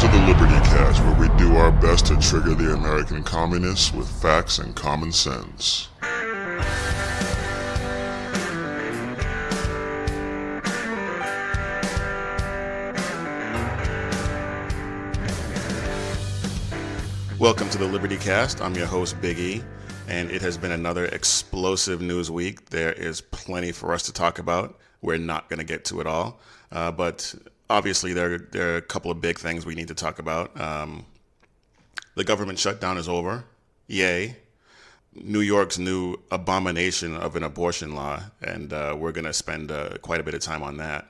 to the Liberty Cast, where we do our best to trigger the American communists with facts and common sense. Welcome to the Liberty Cast. I'm your host, Big E, and it has been another explosive news week. There is plenty for us to talk about. We're not going to get to it all, but obviously there are a couple of big things we need to talk about. The government shutdown is over. Yay. New York's new abomination of an abortion law, and we're going to spend quite a bit of time on that.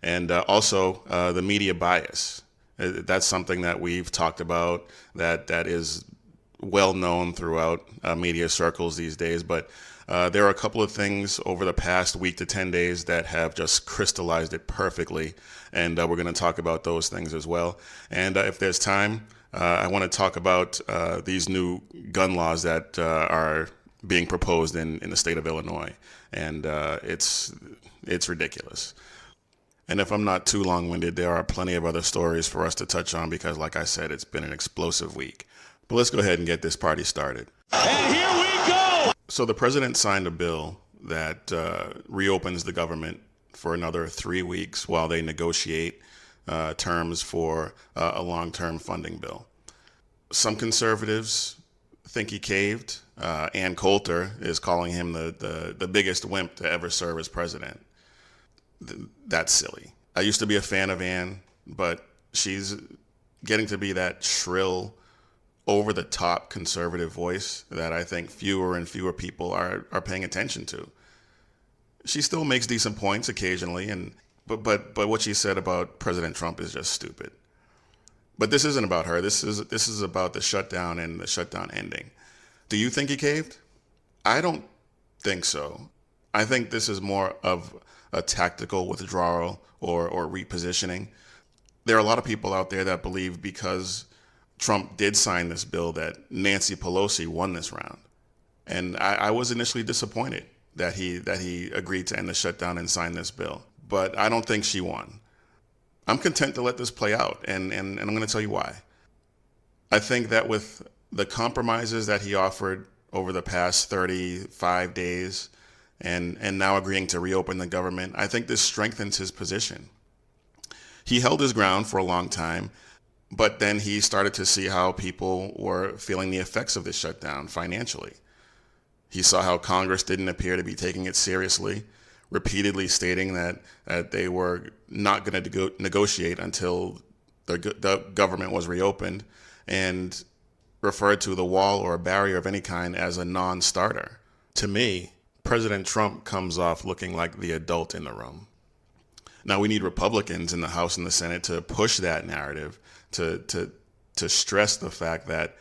And also the media bias. That's something that we've talked about that is well known throughout media circles these days. But there are a couple of things over the past week to 10 days that have just crystallized it perfectly. And we're going to talk about those things as well. And if there's time, I want to talk about these new gun laws that are being proposed in the state of Illinois. And it's ridiculous. And if I'm not too long-winded, there are plenty of other stories for us to touch on because, like I said, it's been an explosive week. But let's go ahead and get this party started. And here we go! So the president signed a bill that reopens the government for another 3 weeks while they negotiate terms for a long-term funding bill. Some conservatives think he caved. Ann Coulter is calling him the biggest wimp to ever serve as president. That's silly. I used to be a fan of Ann, but she's getting to be that shrill, over-the-top conservative voice that I think fewer and fewer people are paying attention to. She still makes decent points occasionally, but what she said about President Trump is just stupid. But this isn't about her. This is about the shutdown and the shutdown ending. Do you think he caved? I don't think so. I think this is more of a tactical withdrawal or repositioning. There are a lot of people out there that believe because Trump did sign this bill that Nancy Pelosi won this round. And I was initially disappointed that he agreed to end the shutdown and sign this bill. But I don't think she won. I'm content to let this play out, and I'm going to tell you why. I think that with the compromises that he offered over the past 35 days, and now agreeing to reopen the government, I think this strengthens his position. He held his ground for a long time, but then he started to see how people were feeling the effects of this shutdown financially. He saw how Congress didn't appear to be taking it seriously, repeatedly stating that they were not going to negotiate until the government was reopened, and referred to the wall or a barrier of any kind as a non-starter. To me, President Trump comes off looking like the adult in the room. Now, we need Republicans in the House and the Senate to push that narrative, to stress the fact that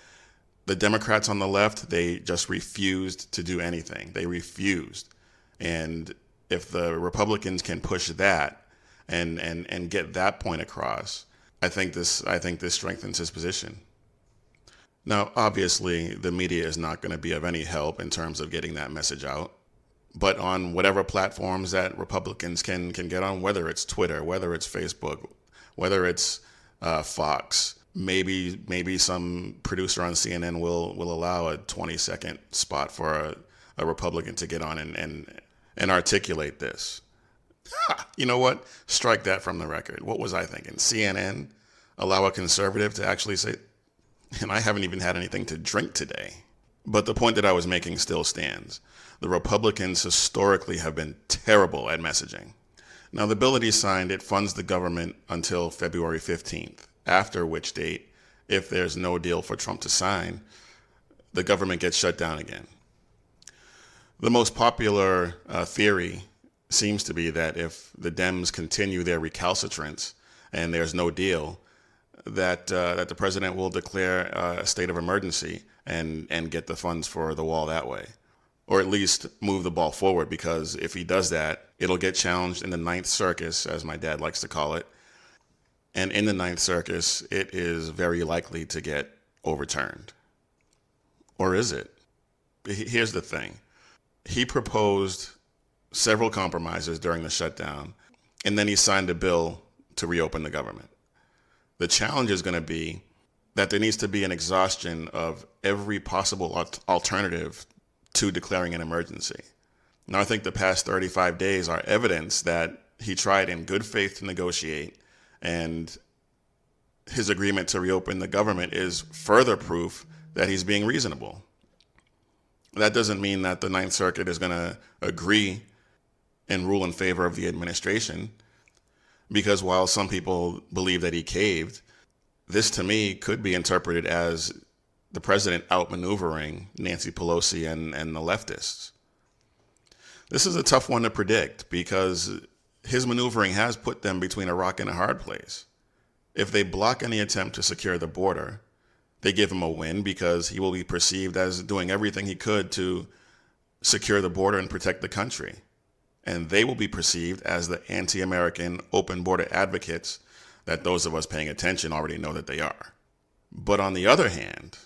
the Democrats on the left, they just refused to do anything. They refused. And if the Republicans can push that and get that point across, I think this strengthens his position. Now, obviously, the media is not going to be of any help in terms of getting that message out. But on whatever platforms that Republicans can get on, whether it's Twitter, whether it's Facebook, whether it's Fox, maybe some producer on CNN will allow a 20-second spot for a Republican to get on and articulate this. You know what? Strike that from the record. What was I thinking? CNN allow a conservative to actually say, and I haven't even had anything to drink today. But the point that I was making still stands. The Republicans historically have been terrible at messaging. Now, the bill that he signed, it funds the government until February 15th, after which date, if there's no deal for Trump to sign, the government gets shut down again. The most popular theory seems to be that if the Dems continue their recalcitrance and there's no deal, that the president will declare a state of emergency and get the funds for the wall that way. Or at least move the ball forward, because if he does that, it'll get challenged in the Ninth Circus, as my dad likes to call it. And in the Ninth Circus, it is very likely to get overturned. Or is it? Here's the thing. He proposed several compromises during the shutdown, and then he signed a bill to reopen the government. The challenge is going to be that there needs to be an exhaustion of every possible alternative to declaring an emergency. Now, I think the past 35 days are evidence that he tried in good faith to negotiate, and his agreement to reopen the government is further proof that he's being reasonable. That doesn't mean that the Ninth Circuit is going to agree and rule in favor of the administration, because while some people believe that he caved, this to me could be interpreted as the president outmaneuvering Nancy Pelosi and the leftists. This is a tough one to predict because his maneuvering has put them between a rock and a hard place. If they block any attempt to secure the border, they give him a win because he will be perceived as doing everything he could to secure the border and protect the country. And they will be perceived as the anti-American open border advocates that those of us paying attention already know that they are. But on the other hand,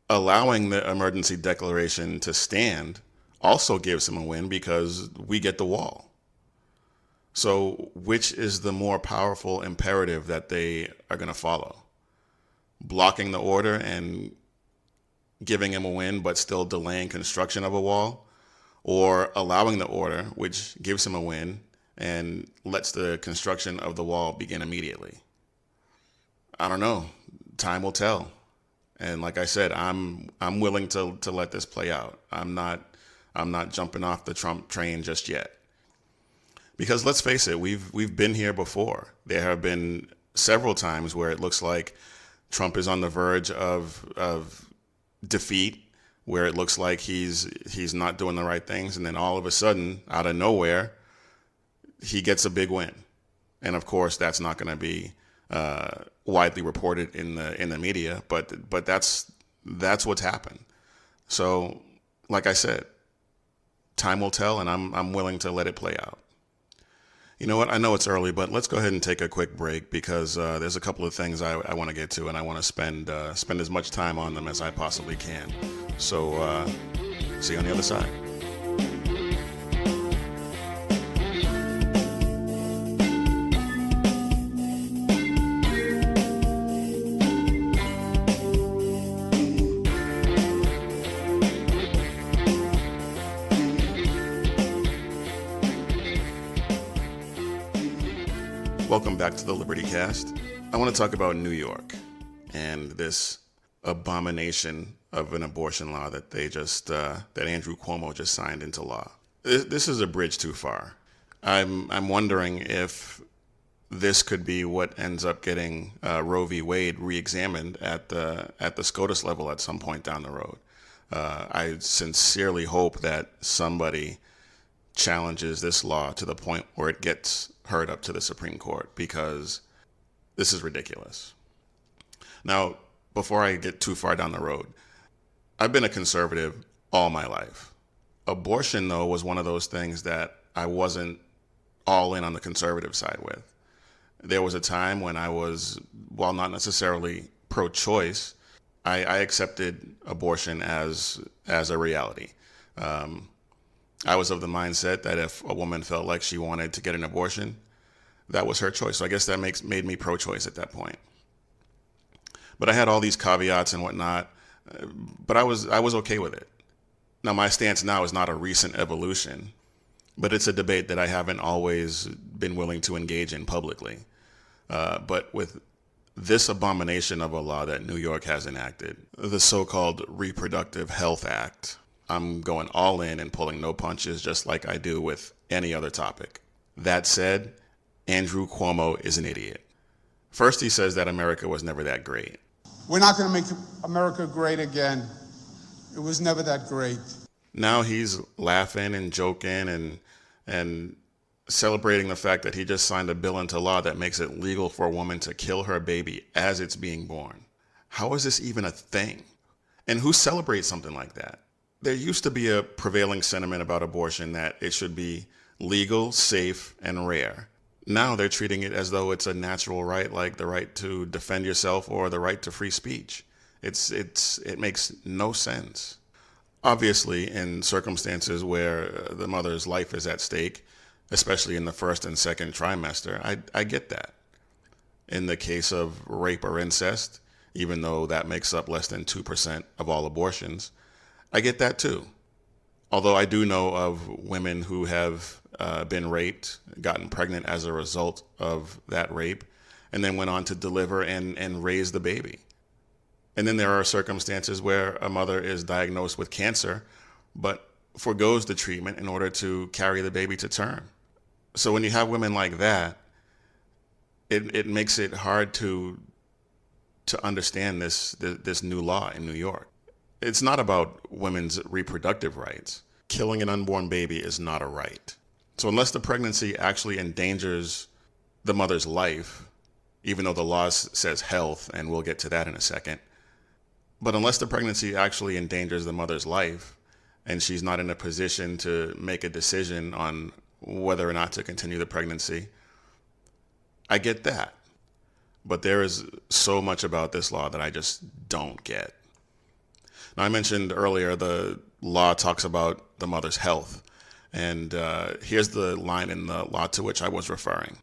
allowing the emergency declaration to stand also gives him a win because we get the wall. So which is the more powerful imperative that they are going to follow? Blocking the order and giving him a win but still delaying construction of a wall, or allowing the order, which gives him a win and lets the construction of the wall begin immediately? I don't know. Time will tell. And like I said, I'm willing to let this play out. I'm not jumping off the Trump train just yet. Because let's face it, we've been here before. There have been several times where it looks like Trump is on the verge of defeat, where it looks like he's not doing the right things, and then all of a sudden, out of nowhere, he gets a big win. And of course, that's not going to be widely reported in the media, but that's what's happened. So, like I said, time will tell, and I'm willing to let it play out. You know what? I know it's early, but let's go ahead and take a quick break because there's a couple of things I want to get to, and I want to spend as much time on them as I possibly can. So, see you on the other side. Welcome back to the Liberty Cast. I want to talk about New York and this abomination of an abortion law that that Andrew Cuomo just signed into law. This is a bridge too far. I'm wondering if this could be what ends up getting Roe v. Wade re-examined at the SCOTUS level at some point down the road. I sincerely hope that somebody challenges this law to the point where it gets heard up to the Supreme Court, because this is ridiculous. Now, before I get too far down the road, I've been a conservative all my life. Abortion, though, was one of those things that I wasn't all in on the conservative side with. There was a time when I was, while not necessarily pro-choice, I accepted abortion as a reality. I was of the mindset that if a woman felt like she wanted to get an abortion, that was her choice. So I guess that made me pro-choice at that point. But I had all these caveats and whatnot, but I was okay with it. Now, my stance now is not a recent evolution, but it's a debate that I haven't always been willing to engage in publicly. But with this abomination of a law that New York has enacted, the so-called Reproductive Health Act, I'm going all in and pulling no punches, just like I do with any other topic. That said, Andrew Cuomo is an idiot. First, he says that America was never that great. We're not going to make America great again. It was never that great. Now he's laughing and joking and celebrating the fact that he just signed a bill into law that makes it legal for a woman to kill her baby as it's being born. How is this even a thing? And who celebrates something like that? There used to be a prevailing sentiment about abortion that it should be legal, safe, and rare. Now they're treating it as though it's a natural right, like the right to defend yourself or the right to free speech. It makes no sense. Obviously, in circumstances where the mother's life is at stake, especially in the first and second trimester, I get that. in the case of rape or incest, even though that makes up less than 2% of all abortions. I get that too. Although I do know of women who have been raped, gotten pregnant as a result of that rape, and then went on to deliver and raise the baby. And then there are circumstances where a mother is diagnosed with cancer, but forgoes the treatment in order to carry the baby to term. So when you have women like that, it makes it hard to understand this new law in New York. It's not about women's reproductive rights. Killing an unborn baby is not a right. So unless the pregnancy actually endangers the mother's life, even though the law says health, and we'll get to that in a second, but unless the pregnancy actually endangers the mother's life and she's not in a position to make a decision on whether or not to continue the pregnancy, I get that. But there is so much about this law that I just don't get. Now, I mentioned earlier the law talks about the mother's health. And here's the line in the law to which I was referring.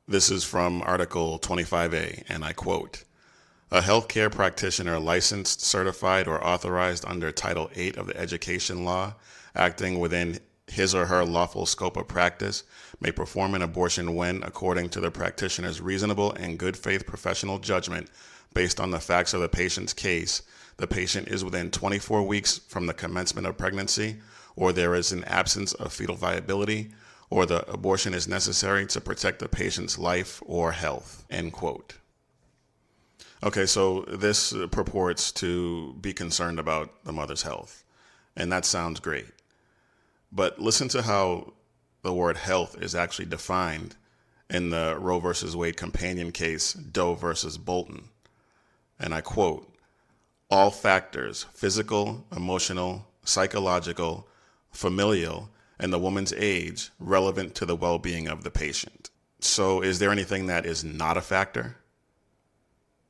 This is from Article 25A, and I quote, "A healthcare practitioner licensed, certified, or authorized under Title VIII of the Education Law, acting within his or her lawful scope of practice, may perform an abortion when, according to the practitioner's reasonable and good faith professional judgment, based on the facts of the patient's case, the patient is within 24 weeks from the commencement of pregnancy, or there is an absence of fetal viability, or the abortion is necessary to protect the patient's life or health," end quote. Okay, so this purports to be concerned about the mother's health, and that sounds great. But listen to how the word health is actually defined in the Roe versus Wade companion case, Doe versus Bolton. And I quote, "All factors, physical, emotional, psychological, familial, and the woman's age relevant to the well-being of the patient." So is there anything that is not a factor?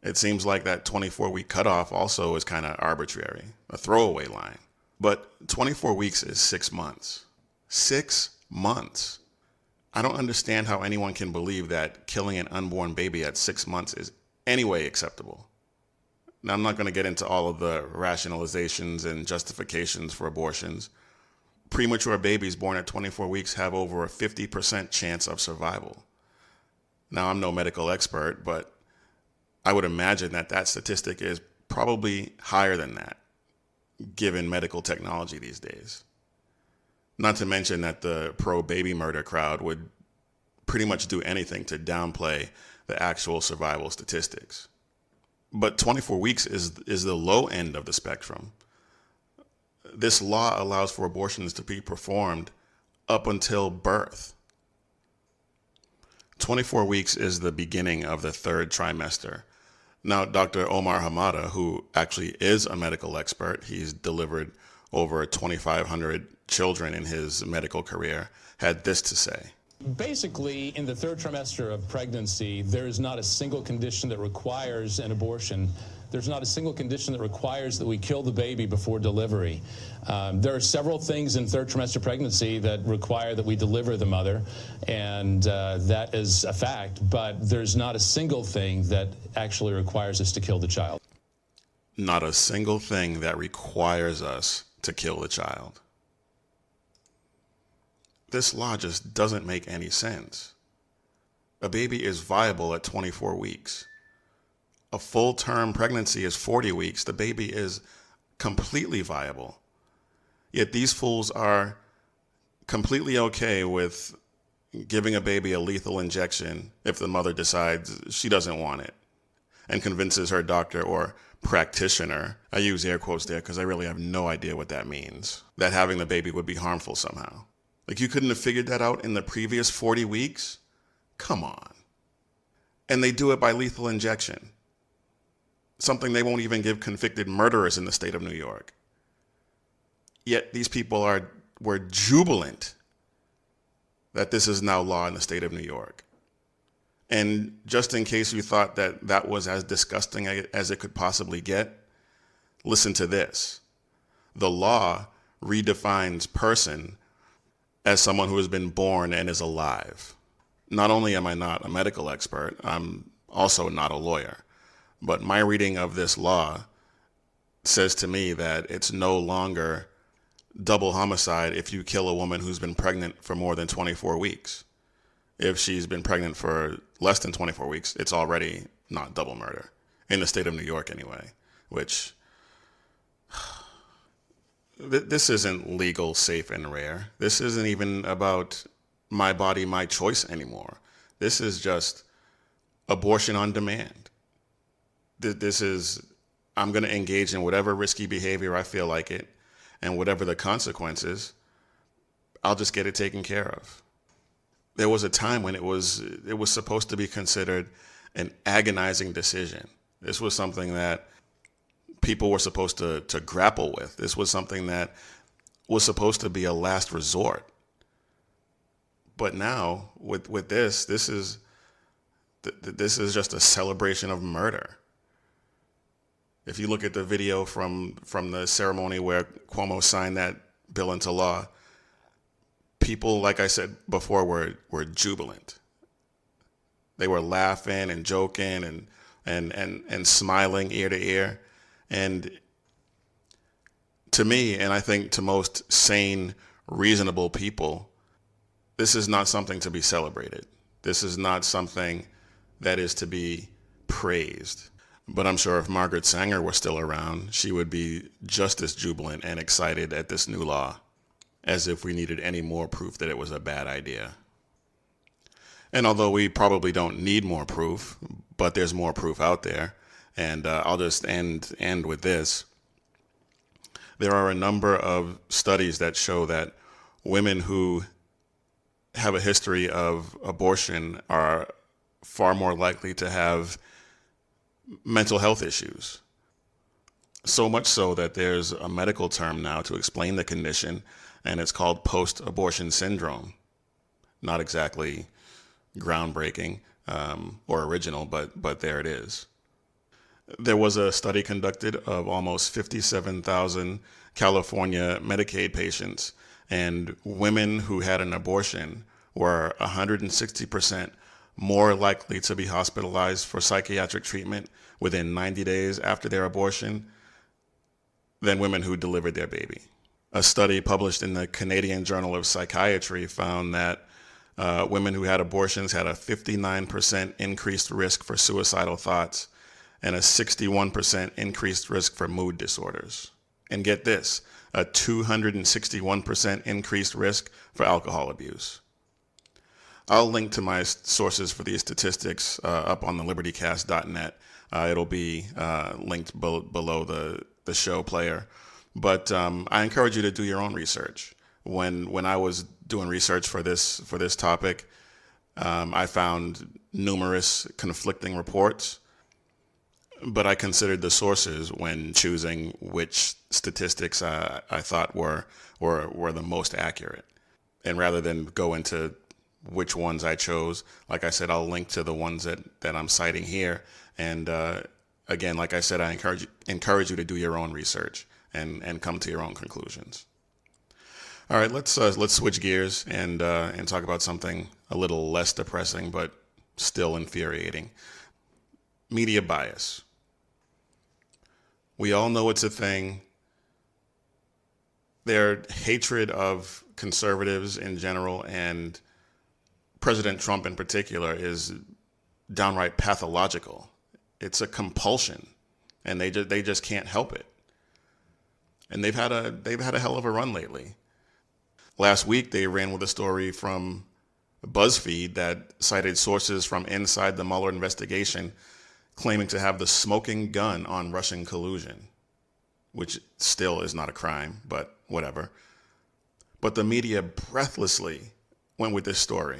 It seems like that 24-week cutoff also is kind of arbitrary, a throwaway line. But 24 weeks is 6 months. 6 months. I don't understand how anyone can believe that killing an unborn baby at 6 months is any way acceptable. Now, I'm not going to get into all of the rationalizations and justifications for abortions. Premature babies born at 24 weeks have over a 50% chance of survival. Now, I'm no medical expert, but I would imagine that statistic is probably higher than that, given medical technology these days. Not to mention that the pro-baby murder crowd would pretty much do anything to downplay the actual survival statistics. But 24 weeks is the low end of the spectrum. This law allows for abortions to be performed up until birth. 24 weeks is the beginning of the third trimester. Now, Dr. Omar Hamada, who actually is a medical expert, he's delivered over 2,500 children in his medical career, had this to say. Basically, in the third trimester of pregnancy, there is not a single condition that requires an abortion. There's not a single condition that requires that we kill the baby before delivery. There are several things in third trimester pregnancy that require that we deliver the mother, and that is a fact, but there's not a single thing that actually requires us to kill the child. Not a single thing that requires us to kill the child. This law just doesn't make any sense. A baby is viable at 24 weeks. A full-term pregnancy is 40 weeks. The baby is completely viable. Yet these fools are completely okay with giving a baby a lethal injection if the mother decides she doesn't want it and convinces her doctor or practitioner, I use air quotes there because I really have no idea what that means, that having the baby would be harmful somehow. Like, you couldn't have figured that out in the previous 40 weeks? Come on. And they do it by lethal injection. Something they won't even give convicted murderers in the state of New York. Yet these people were jubilant that this is now law in the state of New York. And just in case you thought that that was as disgusting as it could possibly get, listen to this. The law redefines person as someone who has been born and is alive. Not only am I not a medical expert, I'm also not a lawyer. But my reading of this law says to me that it's no longer double homicide if you kill a woman who's been pregnant for more than 24 weeks. If she's been pregnant for less than 24 weeks, it's already not double murder. In the state of New York anyway, which this isn't legal, safe, and rare. This isn't even about my body, my choice anymore. This is just abortion on demand. This is, I'm going to engage in whatever risky behavior I feel like it, and whatever the consequences, I'll just get it taken care of. There was a time when it was supposed to be considered an agonizing decision. This was something that people were supposed to grapple with. This was something that was supposed to be a last resort. But now, with this is just a celebration of murder. If you look at the video from the ceremony where Cuomo signed that bill into law, people, like I said before, were jubilant. They were laughing and joking and smiling ear to ear. And to me, and I think to most sane, reasonable people, this is not something to be celebrated. This is not something that is to be praised. But I'm sure if Margaret Sanger were still around, she would be just as jubilant and excited at this new law, as if we needed any more proof that it was a bad idea. And although we probably don't need more proof, but there's more proof out there, and I'll just end with this. There are a number of studies that show that women who have a history of abortion are far more likely to have mental health issues. So much so that there's a medical term now to explain the condition, and it's called post-abortion syndrome. Not exactly groundbreaking or original, but there it is. There was a study conducted of almost 57,000 California Medicaid patients, and women who had an abortion were 160% more likely to be hospitalized for psychiatric treatment within 90 days after their abortion than women who delivered their baby. A study published in the Canadian Journal of Psychiatry found that women who had abortions had a 59% increased risk for suicidal thoughts and a 61% increased risk for mood disorders. And get this, a 261% increased risk for alcohol abuse. I'll link to my sources for these statistics up on the libertycast.net. It'll be linked below the show player. But I encourage you to do your own research. When I was doing research for this topic, I found numerous conflicting reports, but I considered the sources when choosing which statistics I thought were the most accurate. And rather than go into which ones I chose, like I said, I'll link to the ones that I'm citing here. And again, like I said, I encourage you to do your own research and come to your own conclusions. All right, let's switch gears and talk about something a little less depressing but still infuriating. Media bias. We all know it's a thing. Their hatred of conservatives in general and President Trump in particular is downright pathological. It's a compulsion, and they just can't help it. And they've had a hell of a run lately. Last week they ran with a story from BuzzFeed that cited sources from inside the Mueller investigation claiming to have the smoking gun on Russian collusion, which still is not a crime, but whatever. But the media breathlessly went with this story.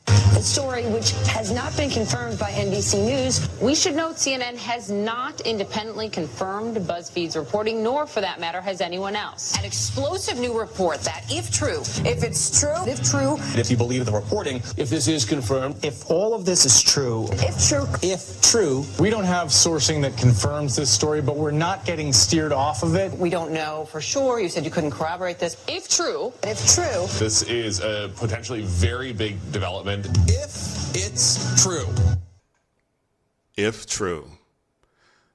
The story, which has not been confirmed by NBC News. We should note CNN has not independently confirmed BuzzFeed's reporting, nor for that matter has anyone else. An explosive new report that, if true, if you believe the reporting, if this is confirmed, if all of this is true, if true, we don't have sourcing that confirms this story, but we're not getting steered off of it. we don't know for sure. You said you couldn't corroborate this. If true, This is a potentially very big development. if it's true. If true.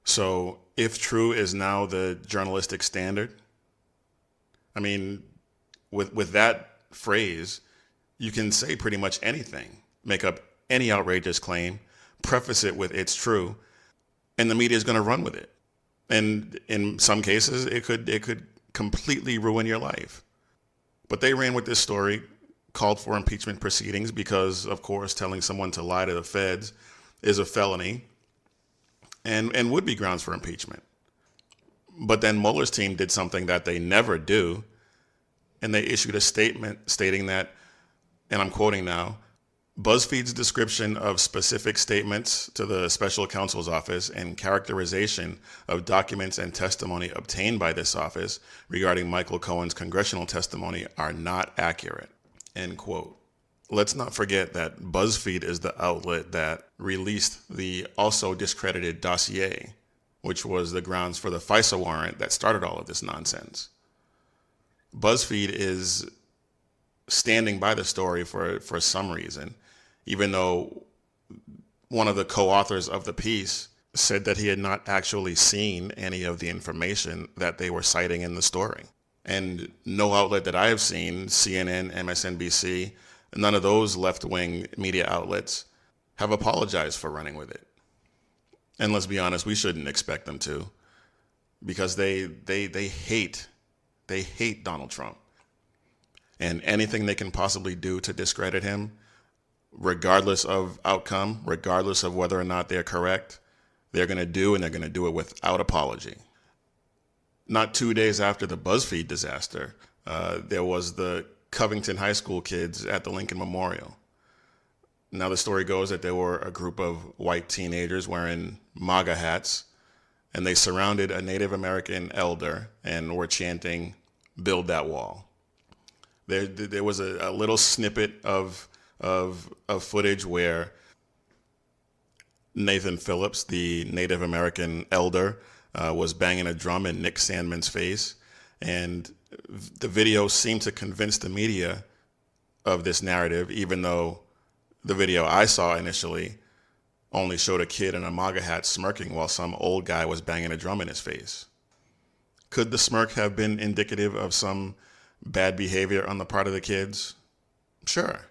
So if true is now the journalistic standard. I mean, with that phrase, you can say pretty much anything, make up any outrageous claim, preface it with it's true, and the media is going to run with it. And in some cases, it could completely ruin your life. But they ran with this story, called for impeachment proceedings because, of course, telling someone to lie to the feds is a felony and would be grounds for impeachment. But then Mueller's team did something that they never do, and they issued a statement stating that, and I'm quoting now, BuzzFeed's description of specific statements to the special counsel's office and characterization of documents and testimony obtained by this office regarding Michael Cohen's congressional testimony are not accurate, end quote. Let's not forget that BuzzFeed is the outlet that released the also discredited dossier, which was the grounds for the FISA warrant that started all of this nonsense. BuzzFeed is standing by the story for some reason, even though one of the co-authors of the piece said that he had not actually seen any of the information that they were citing in the story. And no outlet that I have seen, CNN, MSNBC, none of those left-wing media outlets have apologized for running with it. And let's be honest, we shouldn't expect them to, because they hate Donald Trump. And anything they can possibly do to discredit him, regardless of outcome, regardless of whether or not they're correct, they're going to do, and they're going to do it without apology. Not 2 days after the BuzzFeed disaster, there was the Covington High School kids at the Lincoln Memorial. Now the story goes that there were a group of white teenagers wearing MAGA hats, and they surrounded a Native American elder and were chanting, "Build that wall." There was a little snippet of footage where Nathan Phillips, the Native American elder, was banging a drum in Nick Sandman's face, and the video seemed to convince the media of this narrative, even though the video I saw initially only showed a kid in a MAGA hat smirking while some old guy was banging a drum in his face. Could the smirk have been indicative of some bad behavior on the part of the kids? Sure.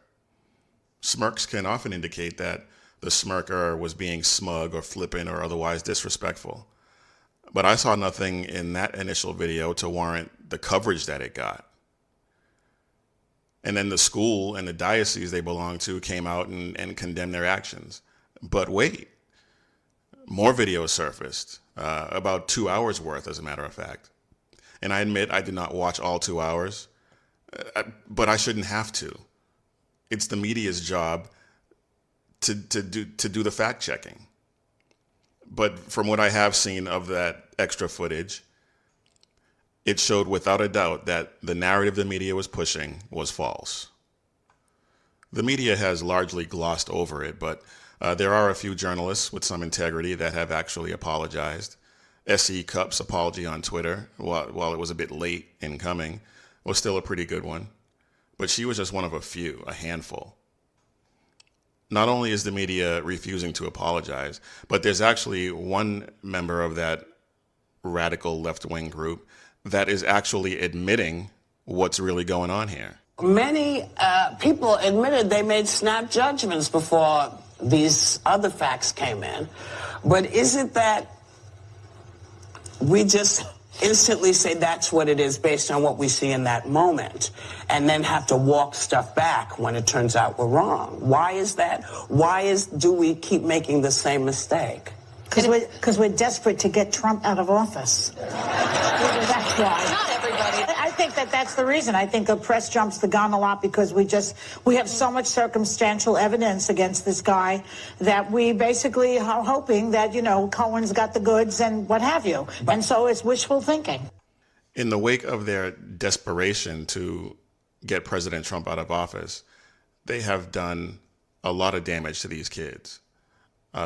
Smirks can often indicate that the smirker was being smug or flippant or otherwise disrespectful. But I saw nothing in that initial video to warrant the coverage that it got. And then the school and the diocese they belong to came out and condemned their actions. But wait, more videos surfaced, about 2 hours worth, as a matter of fact. And I admit I did not watch all 2 hours, but I shouldn't have to. It's the media's job to do the fact checking. But from what I have seen of that extra footage, it showed without a doubt that the narrative the media was pushing was false. The media has largely glossed over it, but there are a few journalists with some integrity that have actually apologized. S.E. Cupp's apology on Twitter, while it was a bit late in coming, was still a pretty good one. But she was just one of a few, a handful. Not only is the media refusing to apologize, but there's actually one member of that radical left-wing group that is actually admitting what's really going on here. Many people admitted they made snap judgments before these other facts came in. But is it that we just instantly say that's what it is based on what we see in that moment, and then have to walk stuff back when it turns out we're wrong? Why is that? Do we keep making the same mistake? Because we're desperate to get Trump out of office. That's why. Not everybody. I think that's the reason. I think the press jumps the gun a lot because we have so much circumstantial evidence against this guy that we basically are hoping that, Cohen's got the goods and what have you. And so it's wishful thinking. In the wake of their desperation to get President Trump out of office, they have done a lot of damage to these kids.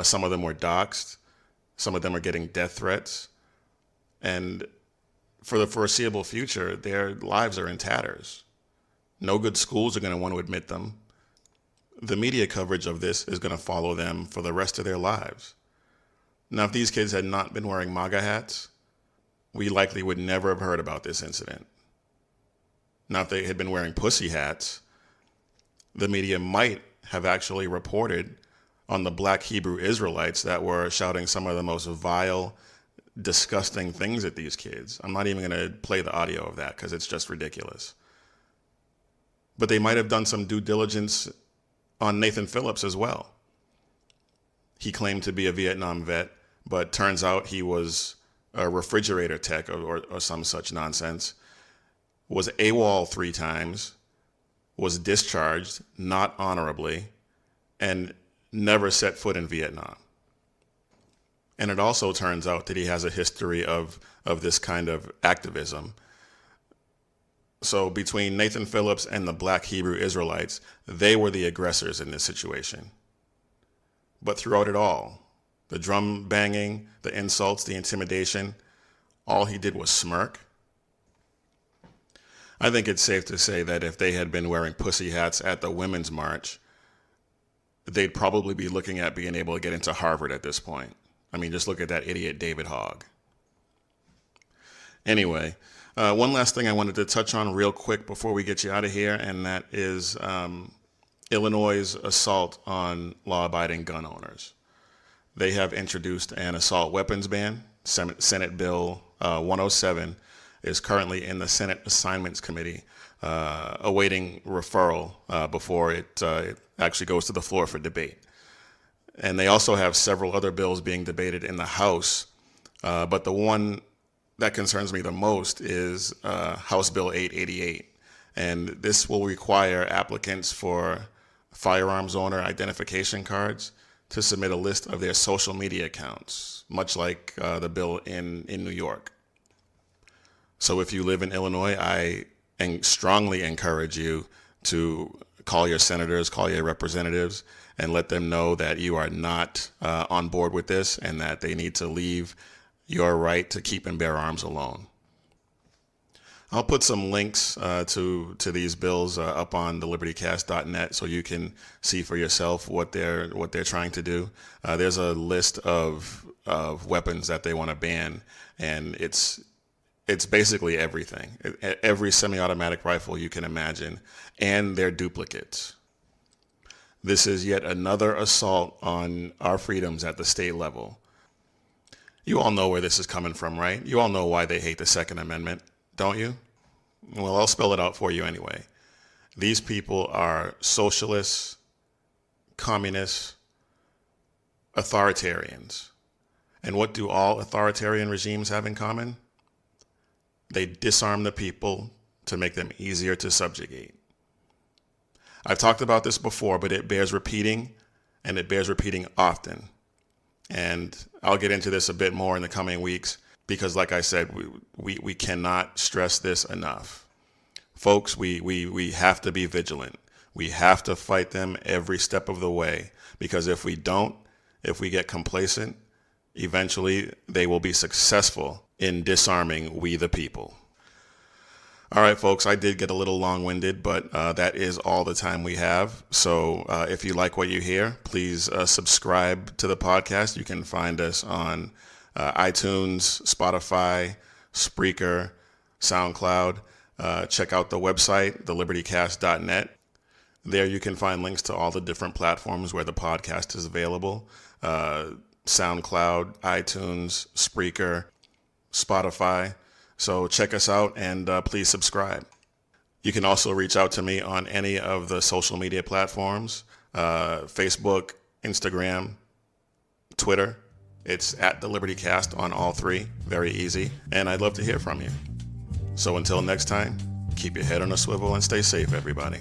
Some of them were doxxed. Some of them are getting death threats. And for the foreseeable future, their lives are in tatters. No good schools are going to want to admit them. The media coverage of this is going to follow them for the rest of their lives. Now, if these kids had not been wearing MAGA hats, we likely would never have heard about this incident. Now, if they had been wearing pussy hats, the media might have actually reported on the Black Hebrew Israelites that were shouting some of the most vile, disgusting things at these kids. I'm not even going to play the audio of that because it's just ridiculous. But they might have done some due diligence on Nathan Phillips as well. He claimed to be a Vietnam vet, but turns out he was a refrigerator tech or some such nonsense, was AWOL 3 times, was discharged, not honorably, and never set foot in Vietnam. And it also turns out that he has a history of this kind of activism. So between Nathan Phillips and the Black Hebrew Israelites, they were the aggressors in this situation. But throughout it all, the drum banging, the insults, the intimidation, all he did was smirk. I think it's safe to say that if they had been wearing pussy hats at the Women's March, they'd probably be looking at being able to get into Harvard at this point. I mean, just look at that idiot David Hogg. Anyway, one last thing I wanted to touch on real quick before we get you out of here, and that is Illinois' assault on law-abiding gun owners. They have introduced an assault weapons ban. Senate Bill 107 is currently in the Senate Assignments Committee, awaiting referral before it actually goes to the floor for debate. And they also have several other bills being debated in the House, but the one that concerns me the most is House Bill 888. And this will require applicants for firearms owner identification cards to submit a list of their social media accounts, much like the bill in New York. So if you live in Illinois, I strongly encourage you to call your senators, call your representatives, and let them know that you are not on board with this and that they need to leave your right to keep and bear arms alone. I'll put some links to these bills up on thelibertycast.net so you can see for yourself what they're trying to do. There's a list of weapons that they want to ban, and it's basically everything. Every semi-automatic rifle you can imagine, and their duplicates. This is yet another assault on our freedoms at the state level. You all know where this is coming from, right? You all know why they hate the Second Amendment, don't you? Well, I'll spell it out for you anyway. These people are socialists, communists, authoritarians. And what do all authoritarian regimes have in common? They disarm the people to make them easier to subjugate. I've talked about this before, but it bears repeating, and it bears repeating often. And I'll get into this a bit more in the coming weeks because, like I said, we cannot stress this enough. Folks, we have to be vigilant. We have to fight them every step of the way because if we don't, if we get complacent, eventually they will be successful in disarming we the people. All right, folks, I did get a little long-winded, but that is all the time we have. So if you like what you hear, please subscribe to the podcast. You can find us on iTunes, Spotify, Spreaker, SoundCloud. Check out the website, thelibertycast.net. There you can find links to all the different platforms where the podcast is available. SoundCloud, iTunes, Spreaker, Spotify. So check us out and please subscribe. You can also reach out to me on any of the social media platforms, Facebook, Instagram, Twitter. It's at The Liberty Cast on all three. Very easy. And I'd love to hear from you. So until next time, keep your head on a swivel and stay safe, everybody.